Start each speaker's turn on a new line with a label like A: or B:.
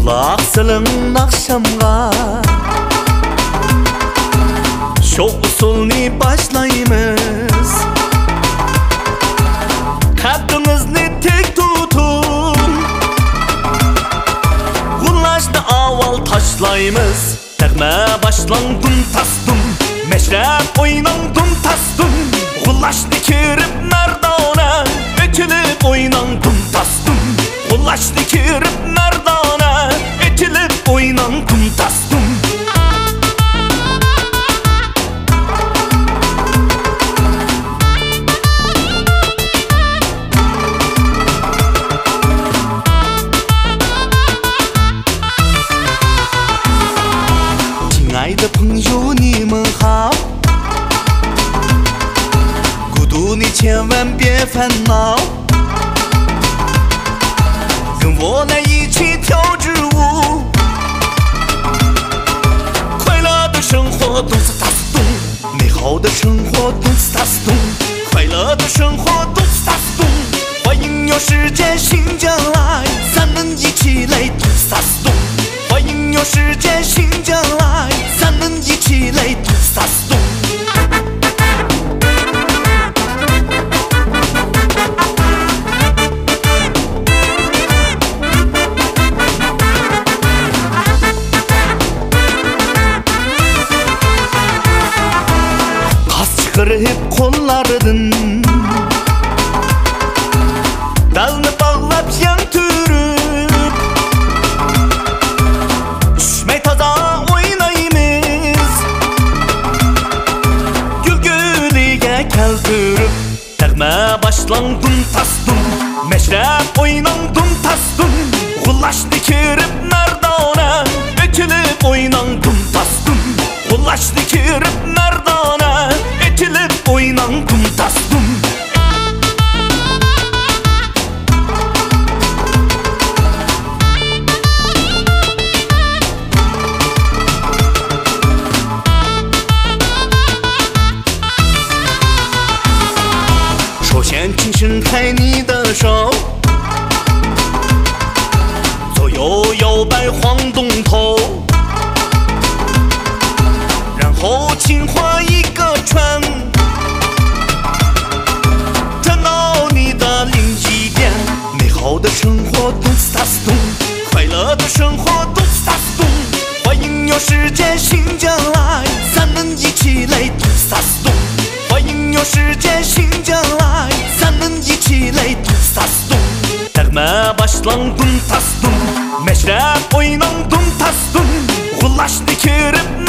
A: Kulak sılın akşamga Şu usulni başlayımız Kaddınızı tek tutun Gullaştı aval taşlayımız Tegme başlandın tastın Meşrep oynandın tastın Gullaştı kirip merdana Etilip oynandın tastın Gullaştı kirip merdana Etilip oynandın tastın亲爱的朋友，你们好。孤独你千万别烦恼，跟我来一起跳支舞。快乐的生活动次打次动，美好的生活动次打次动，快乐的生活动次打次动。欢迎有时间新将来，咱们一起来动次打次动。欢迎有时间新将来，咱们一起来动次打次动。Kas çıkarıp kollardın Dalını bağlap yan türüp Düşmey taza oynayımız Gülgülüge keltürüp Tegme başlandın tastın Meşrep oynandın tastın Gullaştı kirip merdana Etilip oynandın tastın Gullaştı kirip merdana Etilip oynandın tastın首先请伸开你的手左右摇摆晃动头然后请画一个圈转到你的另一边美好的生活动次打次动快乐的生活动次打次动欢迎有时间新将来咱们一起来动次打次动欢迎有时间新将来咱们一起来动次打次动Tegme başlandın tastın Meşrep oynandın tastın Gullaştı kirip